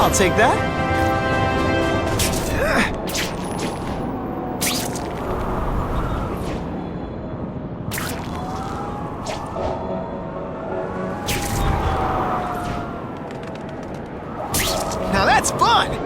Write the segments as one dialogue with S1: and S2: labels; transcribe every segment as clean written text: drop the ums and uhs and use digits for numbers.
S1: I'll take that. Now that's fun!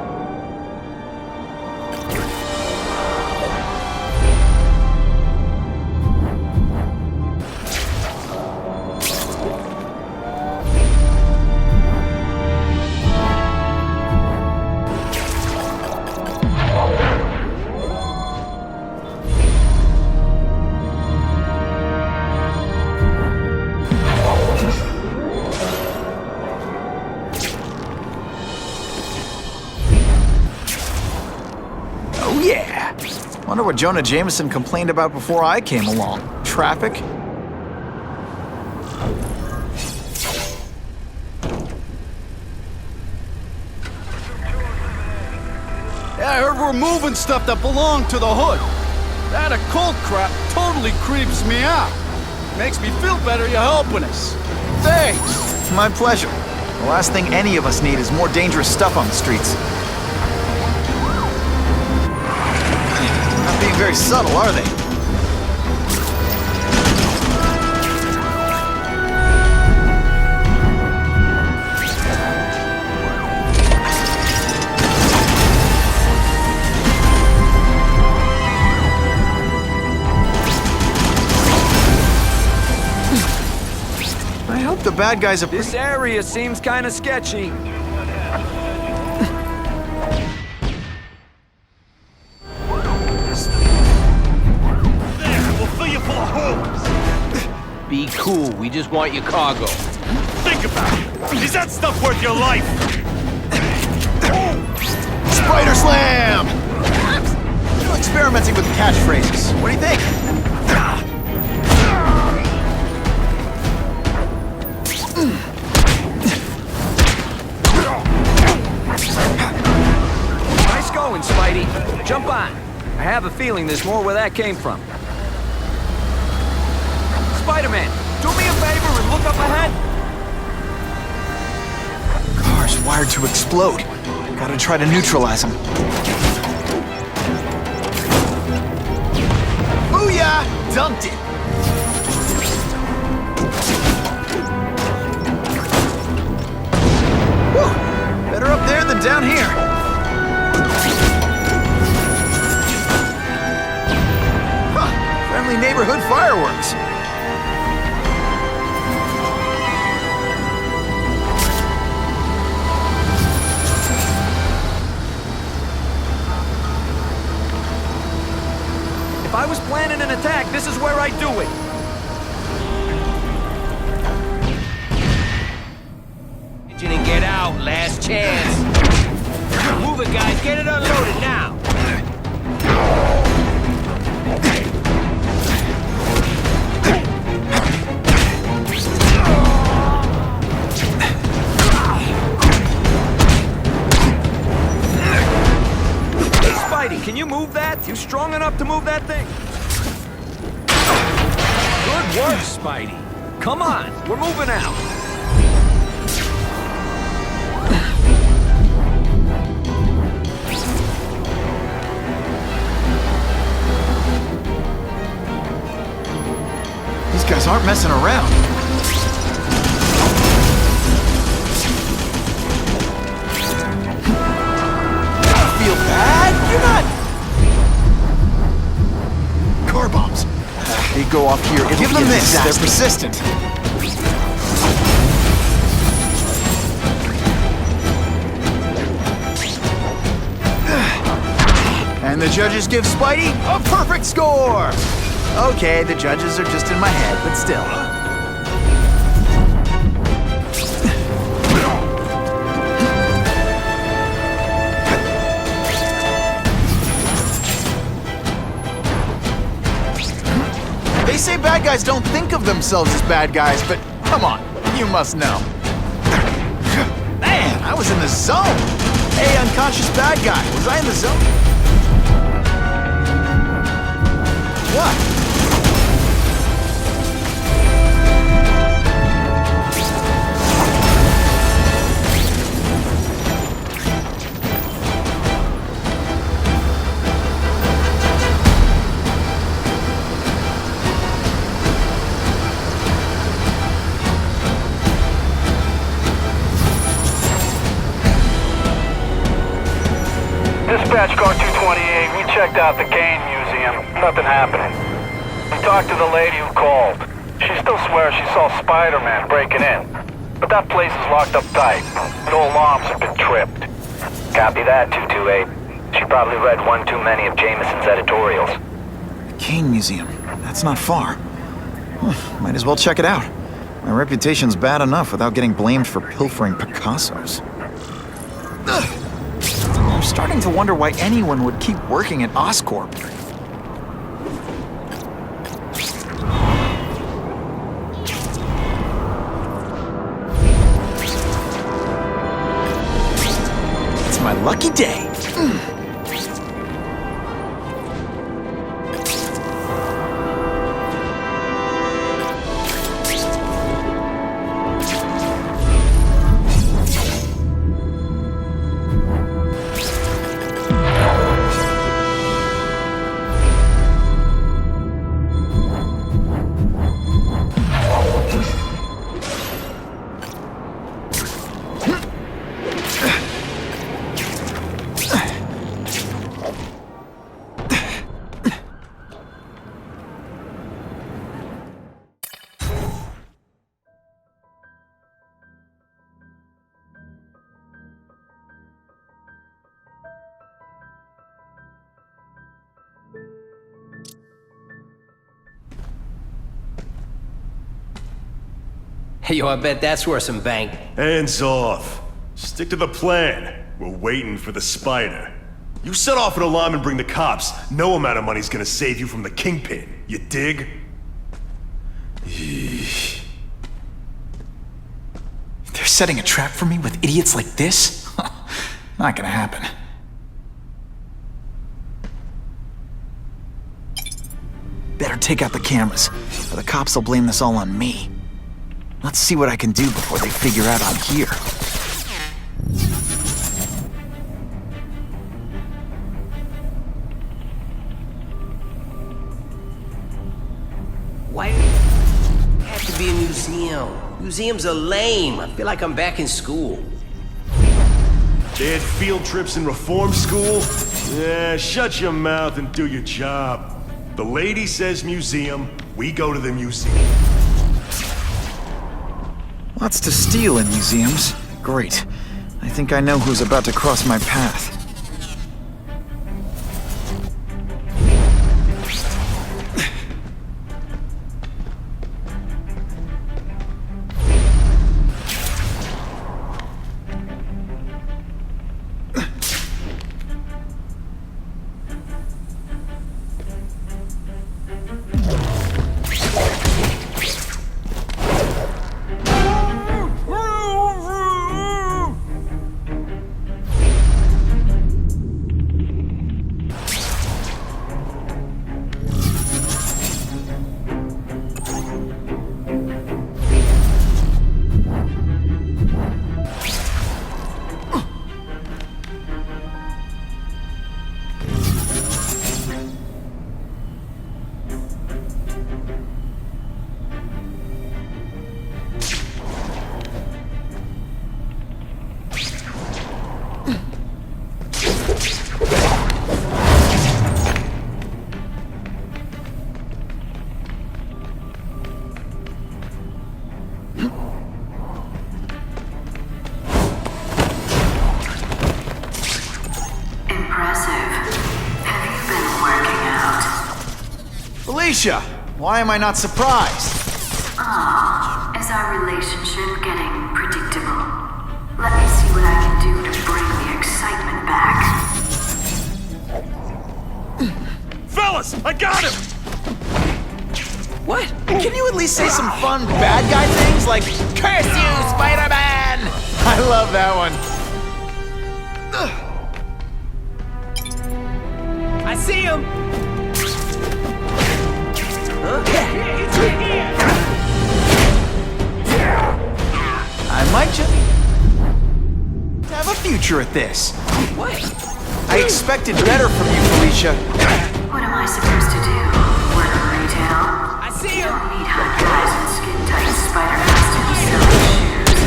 S1: Yeah! Wonder what Jonah Jameson complained about before I came along. Traffic?
S2: Yeah, I heard we're moving stuff that belonged to the hood. That occult crap totally creeps me out. Makes me feel better you're helping us. Thanks!
S1: My pleasure. The last thing any of us need is more dangerous stuff on the streets. Not being very subtle, are they? I hope the bad guys are...
S3: This area seems kind of sketchy.
S4: Be cool, we just want your cargo.
S5: Think about it. Is that stuff worth your life?
S1: Spider Slam! Still experimenting with catchphrases. What do you think?
S3: Nice going, Spidey. Jump on. I have a feeling there's more where that came from. Spider-Man, do me a favor and look up ahead.
S1: Car's wired to explode. Gotta try to neutralize them. Booyah! Dunked it! Whew! Better up there than down here. Huh! Friendly neighborhood fireworks.
S3: If I was planning an attack, this is where I'd do it.
S4: Engine and get out, last chance. Move it, guys, get it unloaded now.
S3: Spidey, can you move that? You strong enough to move that thing? Good work, Spidey. Come on, we're moving out.
S1: These guys aren't messing around. Feel bad? You're not... Car bombs. They go off here. Give them this. They're persistent. And the judges give Spidey a perfect score! Okay, the judges are just in my head, but still. They say bad guys don't think of themselves as bad guys, but come on, you must know. Man, I was in the zone! Hey, unconscious bad guy, was I in the zone? What?
S6: checked out the Kane Museum. Nothing happening. We talked to the lady who called. She still swears she saw Spider-Man breaking in. But that place is locked up tight. No alarms have been tripped.
S7: Copy that, 228. She probably read one too many of Jameson's editorials.
S1: Kane Museum. That's not far. Might as well check it out. My reputation's bad enough without getting blamed for pilfering Picassos. I'm starting to wonder why anyone would keep working at Oscorp. It's my lucky day.
S4: Hey, yo, I bet that's worth some bank.
S5: Hands off. Stick to the plan. We're waiting for the spider. You set off an alarm and bring the cops. No amount of money's gonna save you from the kingpin. You dig?
S1: They're setting a trap for me with idiots like this? Not gonna happen. Better take out the cameras, or the cops will blame this all on me. Let's see what I can do before they figure out I'm here.
S4: Why do it have to be a museum? Museums are lame. I feel like I'm back in school.
S5: They had field trips in reform school? Yeah, shut your mouth and do your job. The lady says museum, we go to the museum.
S1: Lots to steal in museums. Great. I think I know who's about to cross my path. Alicia, why am I not surprised?
S8: Is our relationship getting predictable? Let me see what I can do to bring the excitement back.
S5: Fellas, I got him!
S1: What? Can you at least say some fun bad guy things like, "Curse you, Spider-Man"? I love that one.
S4: I see him!
S1: I might just have a future at this.
S4: What?
S1: I expected better from you, Felicia.
S8: What am I supposed to do? Work retail?
S4: I see
S8: You
S4: him!
S8: don't need hot guys in skin-tight spider costumes selling shoes.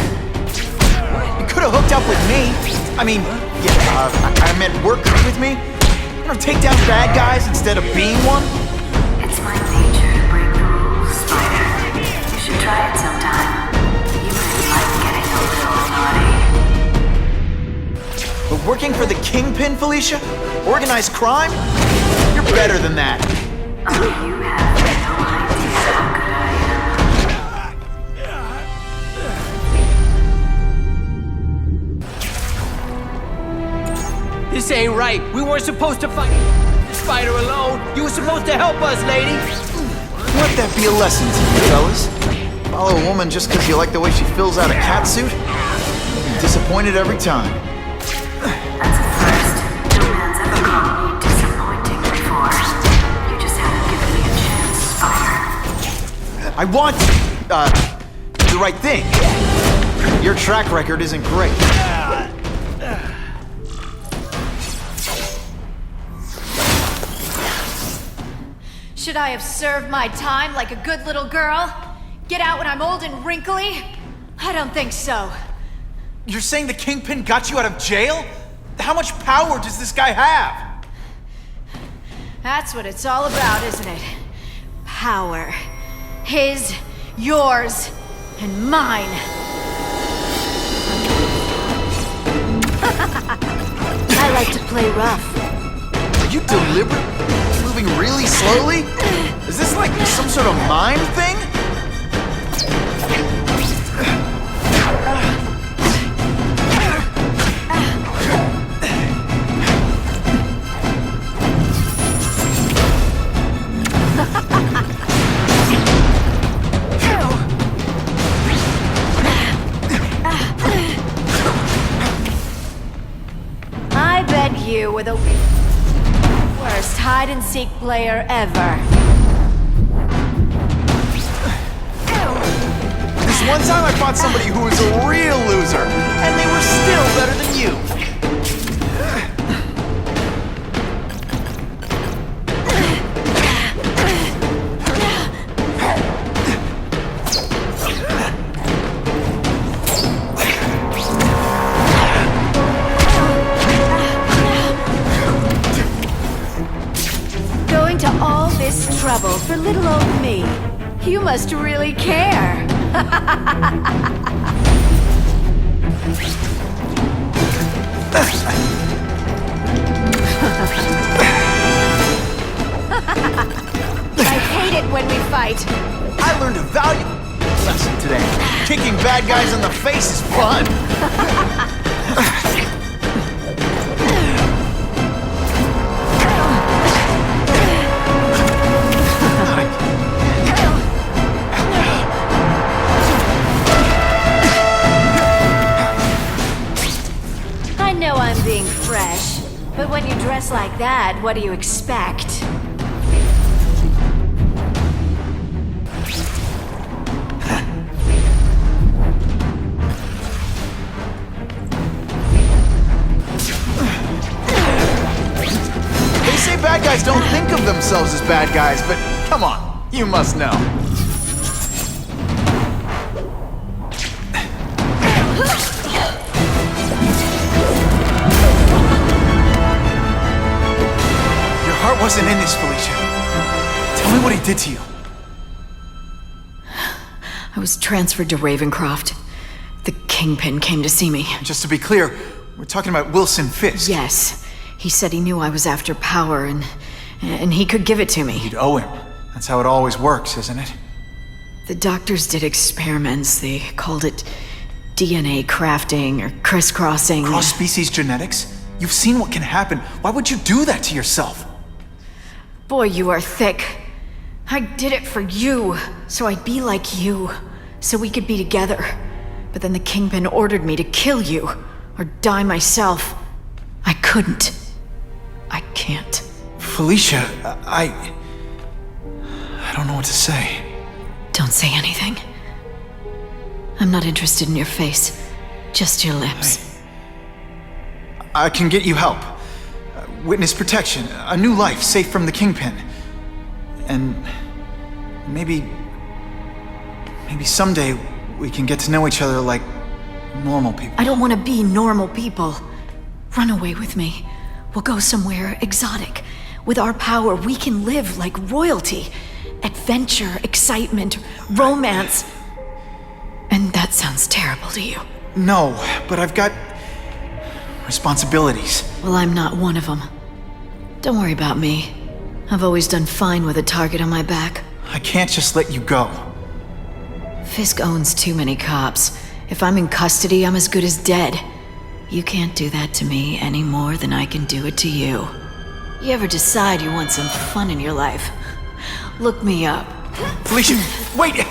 S1: You could have hooked up with me. I mean, yeah, I meant work with me. Or take down bad guys instead of being one?
S8: It's my nature to break the rules, Spider. You should try it sometime. You might like getting a little naughty.
S1: But working for the Kingpin, Felicia? Organized crime? You're better than that.
S8: Oh, you have no idea how good I am.
S4: This ain't right. We weren't supposed to fight Spider alone. You were supposed to help us, lady.
S1: Let that be a lesson to you, fellas. Follow a woman just because you like the way she fills out a catsuit? You'll be disappointed every time.
S8: That's a first. No man's ever called me disappointing before. You just haven't given me a chance, Spider.
S1: I want the right thing. Your track record isn't great.
S9: Should I have served my time like a good little girl? Get out when I'm old and wrinkly? I don't think so.
S1: You're saying the Kingpin got you out of jail? How much power does this guy have?
S9: That's what it's all about, isn't it? Power. His, yours, and mine. I like to play rough.
S1: Are you deliberate? Moving really slowly? Is this like some sort of mime thing?
S9: I bet you were the worst hide-and-seek player ever.
S1: This one time I fought somebody who was a real loser, and they were still better than you.
S9: Going to all this trouble for little old me. You must really care. I hate it when we fight.
S1: I learned a valuable lesson today. Kicking bad guys in the face is fun.
S9: I know I'm being fresh, but when you dress like that, what do you expect?
S1: They say bad guys don't think of themselves as bad guys, but come on, you must know. Your heart wasn't in this, Felicia. Tell me what he did to you.
S9: I was transferred to Ravencroft. The Kingpin came to see me.
S1: Just to be clear, we're talking about Wilson Fisk.
S9: Yes. He said he knew I was after power and he could give it to me.
S1: You'd owe him. That's how it always works, isn't it?
S9: The doctors did experiments. They called it DNA crafting or crisscrossing.
S1: Cross-species genetics? You've seen what can happen. Why would you do that to yourself?
S9: Boy, you are thick. I did it for you, so I'd be like you, so we could be together. But then the Kingpin ordered me to kill you, or die myself. I couldn't. I can't.
S1: Felicia, I don't know what to say.
S9: Don't say anything. I'm not interested in your face, just your lips.
S1: I can get you help. Witness protection, a new life safe from the Kingpin. And maybe someday we can get to know each other like normal people.
S9: I don't want to be normal people. Run away with me. We'll go somewhere exotic. With our power, we can live like royalty. Adventure, excitement, romance. And that sounds terrible to you.
S1: No, but I've got responsibilities.
S9: Well, I'm not one of them. Don't worry about me. I've always done fine with a target on my back.
S1: I can't just let you go.
S9: Fisk owns too many cops. If I'm in custody, I'm as good as dead. You can't do that to me any more than I can do it to you. You ever decide you want some fun in your life? Look me up.
S1: Felicia, wait!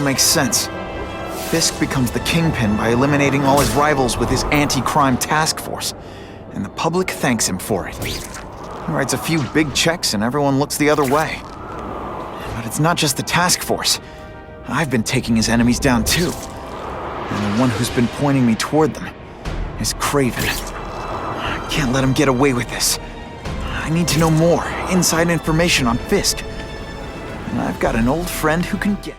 S1: Makes sense. Fisk becomes the kingpin by eliminating all his rivals with his anti-crime task force, and the public thanks him for it. He writes a few big checks and everyone looks the other way. But it's not just the task force. I've been taking his enemies down too. And the one who's been pointing me toward them is Craven. I can't let him get away with this. I need to know more, inside information on Fisk. And I've got an old friend who can get.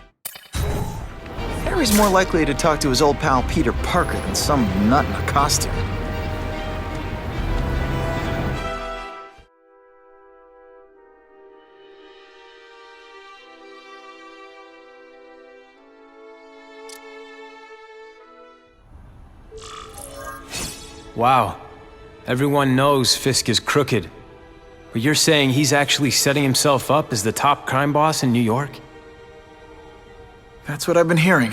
S1: Harry's more likely to talk to his old pal Peter Parker than some nut in a costume.
S3: Wow. Everyone knows Fisk is crooked. But you're saying he's actually setting himself up as the top crime boss in New York?
S1: That's what I've been hearing.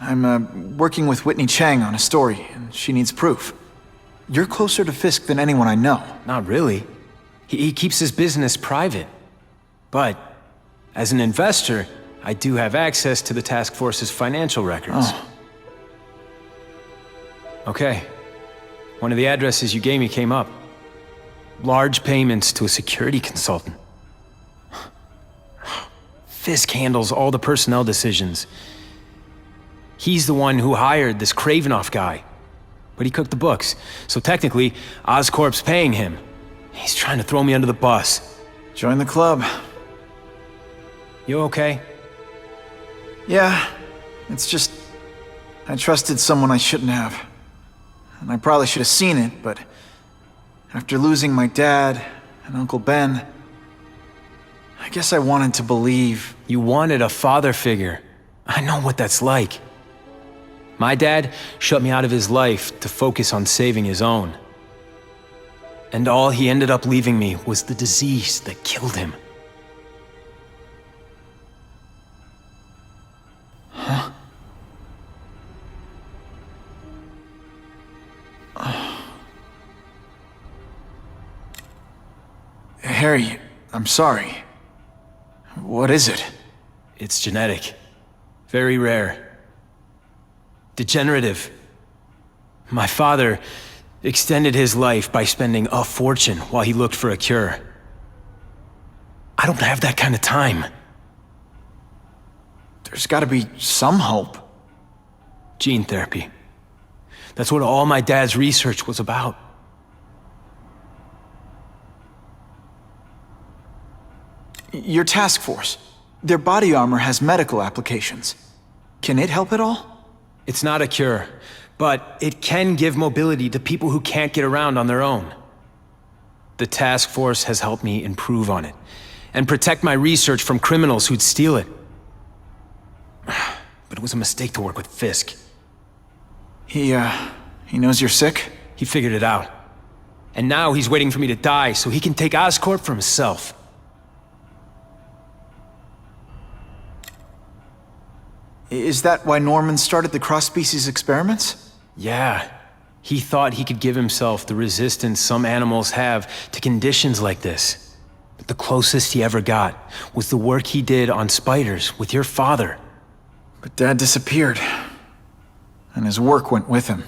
S1: I'm working with Whitney Chang on a story, and she needs proof. You're closer to Fisk than anyone I know.
S3: Not really. He keeps his business private. But, as an investor, I do have access to the task force's financial records.
S1: Oh.
S3: Okay. One of the addresses you gave me came up. Large payments to a security consultant. Fisk handles all the personnel decisions. He's the one who hired this Kravinoff guy. But he cooked the books, so technically, Oscorp's paying him. He's trying to throw me under the bus.
S1: Join the club.
S3: You okay?
S1: Yeah, it's just... I trusted someone I shouldn't have. And I probably should have seen it, but... after losing my dad and Uncle Ben... I guess I wanted to believe...
S3: You wanted a father figure. I know what that's like. My dad shut me out of his life to focus on saving his own. And all he ended up leaving me was the disease that killed him.
S1: Huh? Harry, I'm sorry. What is it?
S3: It's genetic. Very rare. Degenerative. My father extended his life by spending a fortune while he looked for a cure. I don't have that kind of time.
S1: There's gotta be some hope.
S3: Gene therapy. That's what all my dad's research was about.
S1: Your task force. Their body armor has medical applications. Can it help at all?
S3: It's not a cure, but it can give mobility to people who can't get around on their own. The task force has helped me improve on it, and protect my research from criminals who'd steal it. But it was a mistake to work with Fisk.
S1: He knows you're sick?
S3: He figured it out. And now he's waiting for me to die so he can take Oscorp for himself.
S1: Is that why Norman started the cross-species experiments?
S3: Yeah. He thought he could give himself the resistance some animals have to conditions like this. But the closest he ever got was the work he did on spiders with your father.
S1: But Dad disappeared. And his work went with him.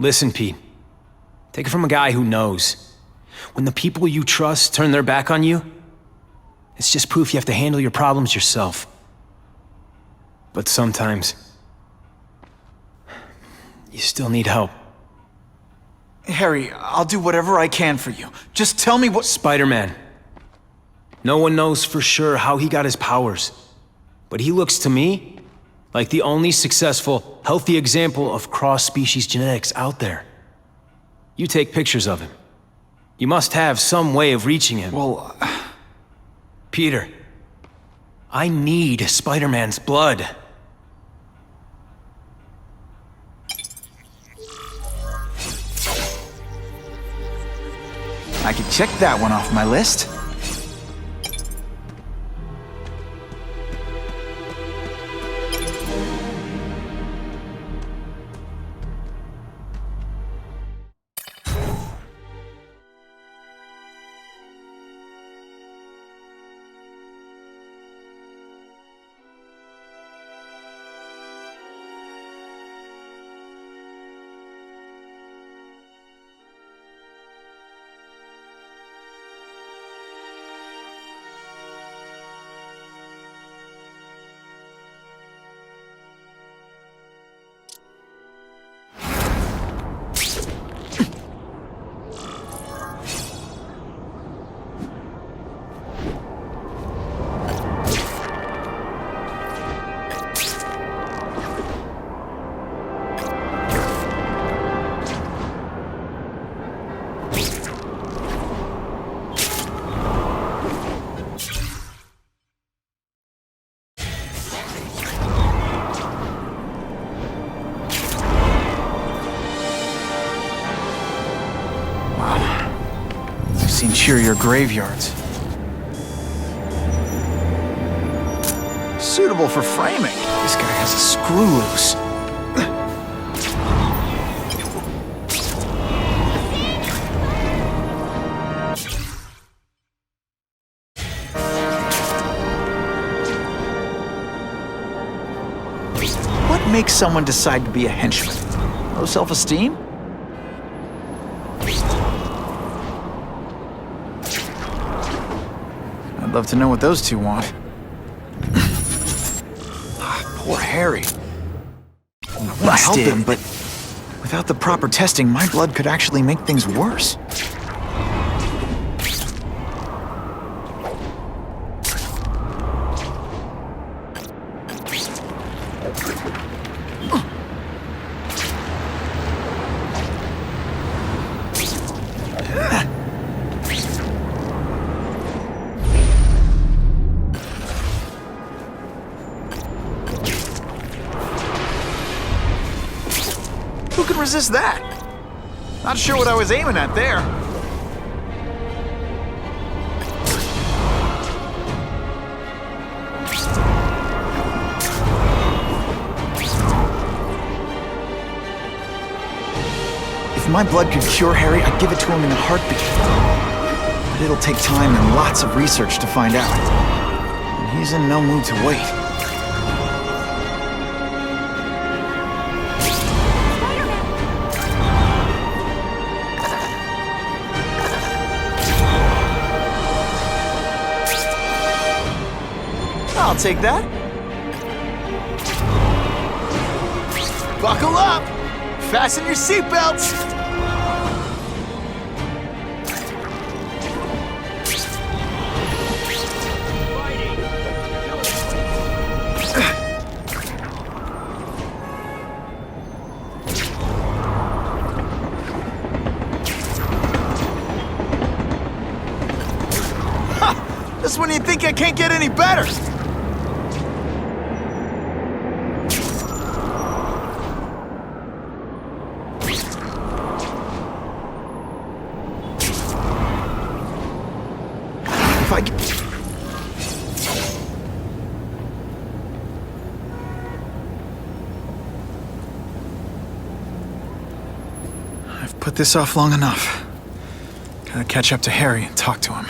S3: Listen, Pete. Take it from a guy who knows. When the people you trust turn their back on you, it's just proof you have to handle your problems yourself. But sometimes, you still need help.
S1: Harry, I'll do whatever I can for you. Just tell me what—
S3: Spider-Man. No one knows for sure how he got his powers, but he looks to me like the only successful, healthy example of cross-species genetics out there. You take pictures of him. You must have some way of reaching him.
S1: Well,
S3: Peter, I need Spider-Man's blood.
S1: I can check that one off my list. Interior graveyards. Suitable for framing. This guy has a screw loose. What makes someone decide to be a henchman? Low self-esteem? I'd love to know what those two want. Poor Harry. I want to help him, but without the proper testing, my blood could actually make things worse. Who could resist that? Not sure what I was aiming at there. If my blood could cure Harry, I'd give it to him in a heartbeat. But it'll take time and lots of research to find out. And he's in no mood to wait. I'll take that. Buckle up! Fasten your seatbelts! Ha! Just when you think I can't get any better! I've put this off long enough. Gotta catch up to Harry and talk to him.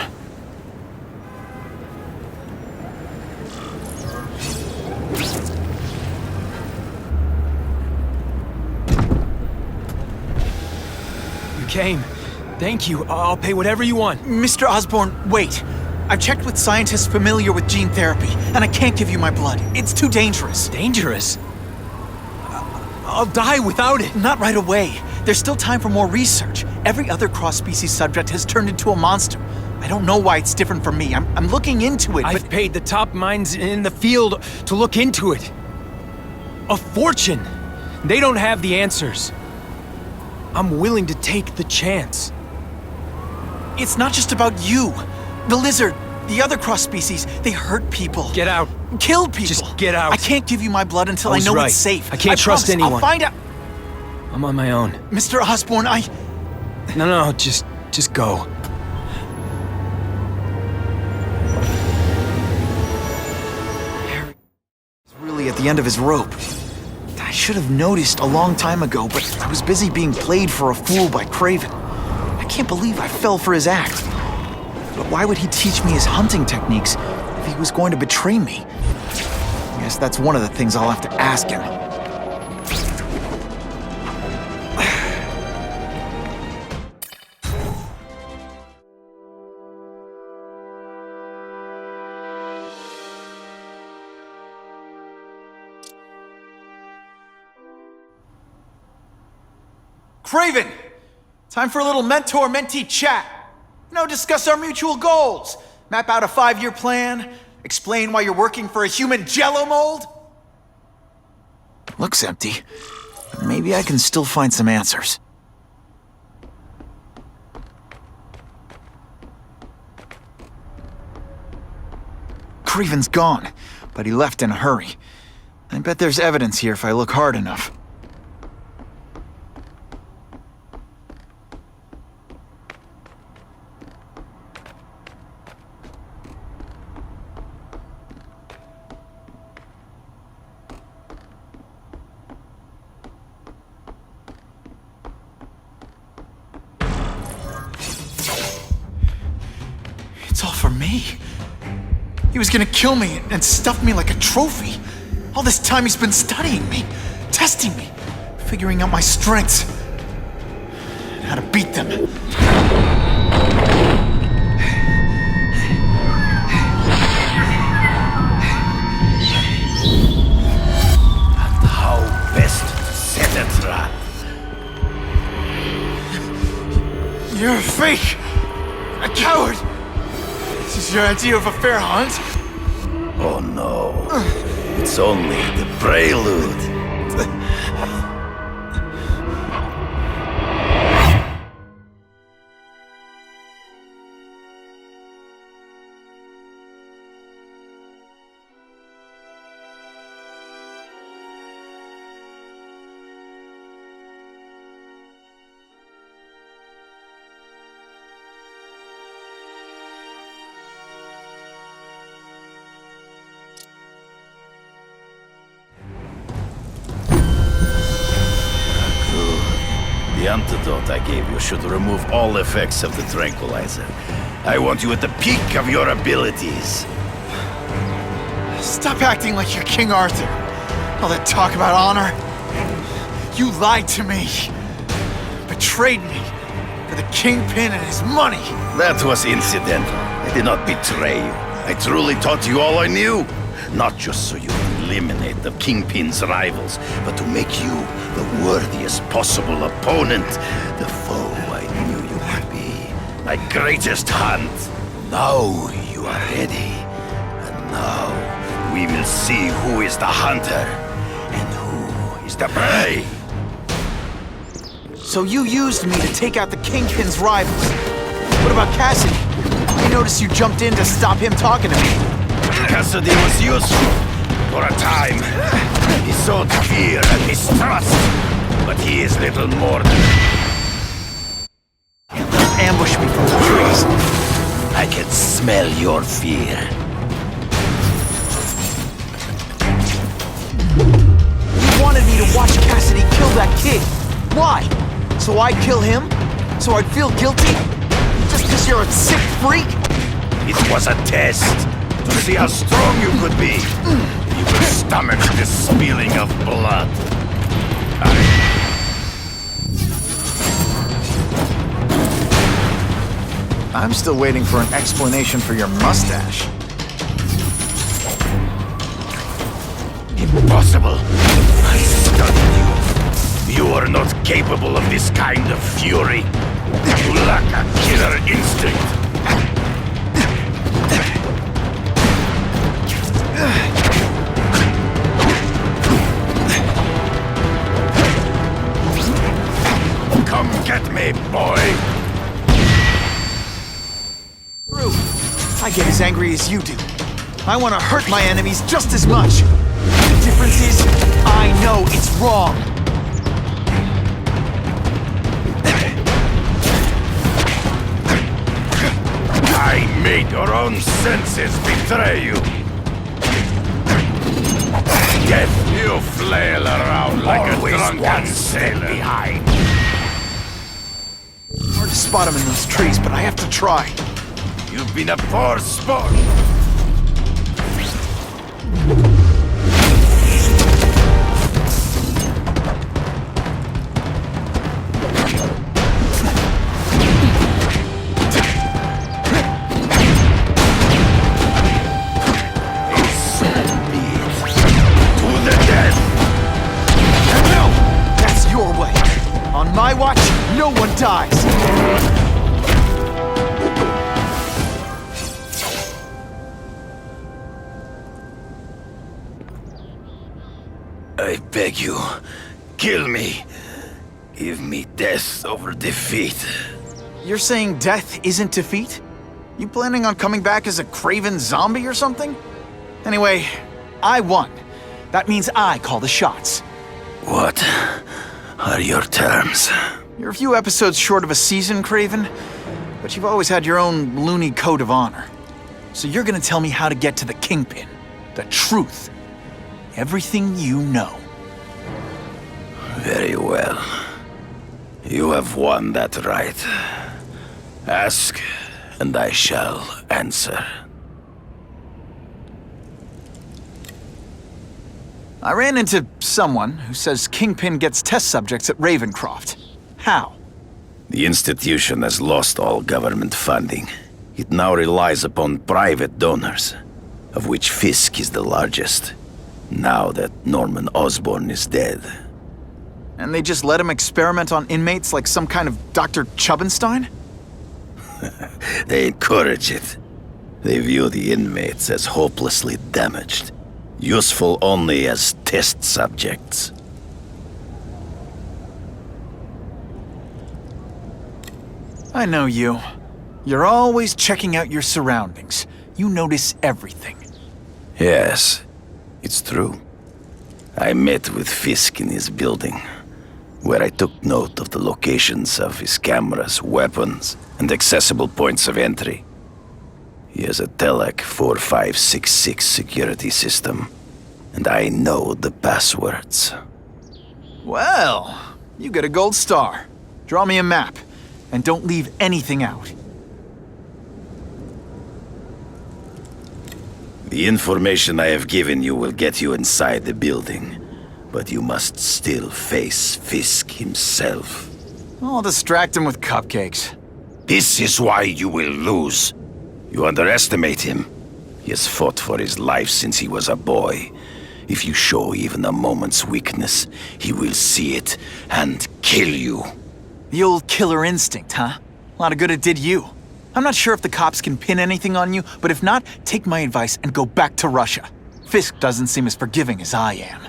S3: came. Thank you. I'll pay whatever you want.
S1: Mr. Osborn, wait. I've checked with scientists familiar with gene therapy, and I can't give you my blood. It's too dangerous.
S3: Dangerous? I'll die without it.
S1: Not right away. There's still time for more research. Every other cross-species subject has turned into a monster. I don't know why it's different from me. I'm looking into it,
S3: I've paid the top minds in the field to look into it. A fortune. They don't have the answers. I'm willing to take the chance.
S1: It's not just about you. The lizard, the other cross-species, they hurt people.
S3: Get out.
S1: Kill people.
S3: Just get out.
S1: I can't give you my blood until I
S3: was
S1: know
S3: right.
S1: it's safe.
S3: I can't trust
S1: promise.
S3: anyone.
S1: I'll find out.
S3: I'm on my own.
S1: Mr. Osborn,
S3: No, just go.
S1: Harry is really at the end of his rope. I should have noticed a long time ago, but I was busy being played for a fool by Craven. I can't believe I fell for his act. But why would he teach me his hunting techniques if he was going to betray me? I guess that's one of the things I'll have to ask him. Craven! Time for a little mentor-mentee chat. Discuss our mutual goals. Map out a 5-year plan. Explain why you're working for a human jello mold. Looks empty. But maybe I can still find some answers. Craven's gone, but he left in a hurry. I bet there's evidence here if I look hard enough. It's all for me. He was gonna kill me and stuff me like a trophy. All this time he's been studying me, testing me, figuring out my strengths, and how to beat them.
S10: And how best to set a trap.
S1: You're a fake! A coward! This is your idea of a fair hunt?
S10: Oh no. It's only the prelude. The antidote I gave you should remove all effects of the tranquilizer. I want you at the peak of your abilities.
S1: Stop acting like you're King Arthur. All that talk about honor. You lied to me. Betrayed me. For the Kingpin and his money.
S10: That was incidental. I did not betray you. I truly taught you all I knew. Not just so you would eliminate the Kingpin's rivals, but to make you the worthiest possible opponent. The foe I knew you would be. My greatest hunt. Now you are ready. And now we will see who is the hunter and who is the prey.
S1: So you used me to take out the Kingpin's rivals. What about Cassidy? I noticed you jumped in to stop him talking to me.
S10: Cassidy was useful for a time. He sowed fear and mistrust, but he is little more than...
S1: Ambush me from the trees.
S10: I can smell your fear.
S1: You wanted me to watch Cassidy kill that kid. Why? So I'd kill him? So I'd feel guilty? Just because you're a sick freak?
S10: It was a test to see how strong you could be. You could stomach the spilling of blood.
S1: I'm still waiting for an explanation for your mustache.
S10: Impossible! I studied you. You are not capable of this kind of fury. You lack a killer instinct. Come get me, boy!
S1: Rude. I get as angry as you do. I want to hurt my enemies just as much. The difference is, I know it's wrong.
S10: I made your own senses betray you. Yet you flail around like a drunken sailor. Behind.
S1: Hard to spot them in those trees, but I have to try.
S10: You've been a poor sport.
S1: On my watch, no one dies!
S10: I beg you, kill me. Give me death over defeat.
S1: You're saying death isn't defeat? You planning on coming back as a craven zombie or something? Anyway, I won. That means I call the shots.
S10: What are your terms?
S1: You're a few episodes short of a season, Craven, but you've always had your own loony code of honor. So you're gonna tell me how to get to the Kingpin. The truth. Everything you know.
S10: Very well. You have won that right. Ask, and I shall answer.
S1: I ran into someone who says Kingpin gets test subjects at Ravencroft. How?
S10: The institution has lost all government funding. It now relies upon private donors, of which Fisk is the largest, now that Norman Osborn is dead.
S1: And they just let him experiment on inmates like some kind of Dr. Chubbenstein?
S10: They encourage it. They view the inmates as hopelessly damaged, useful only as test subjects.
S1: I know you. You're always checking out your surroundings. You notice everything.
S10: Yes, it's true. I met with Fisk in his building, where I took note of the locations of his cameras, weapons, and accessible points of entry. He has a Telec 4566 security system, and I know the passwords.
S1: Well, you get a gold star. Draw me a map, and don't leave anything out.
S10: The information I have given you will get you inside the building, but you must still face Fisk himself.
S1: I'll distract him with cupcakes.
S10: This is why you will lose. You underestimate him. He has fought for his life since he was a boy. If you show even a moment's weakness, he will see it and kill you.
S1: The old killer instinct, huh? A lot of good it did you. I'm not sure if the cops can pin anything on you, but if not, take my advice and go back to Russia. Fisk doesn't seem as forgiving as I am.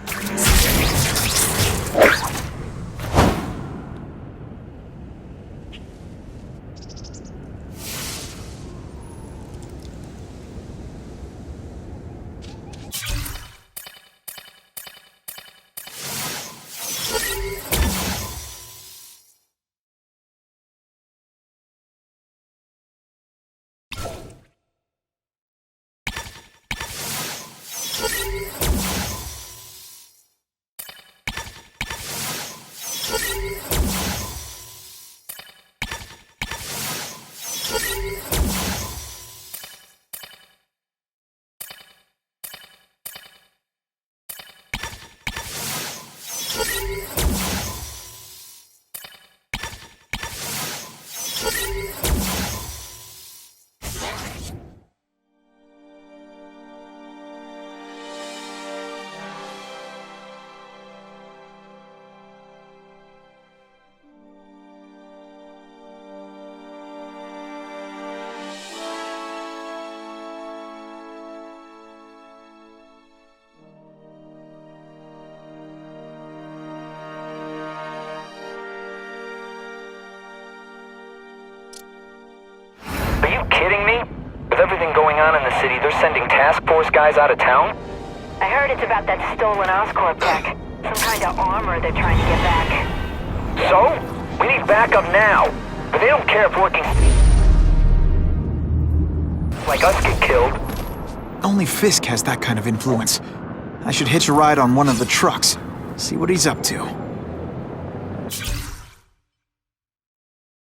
S7: going on in the city, they're sending task force guys out of town?
S8: I heard it's about that stolen Oscorp tech. Some kind of armor they're trying to get back.
S7: So? We need backup now. But they don't care if working like us get killed.
S1: Only Fisk has that kind of influence. I should hitch a ride on one of the trucks. See what he's up to.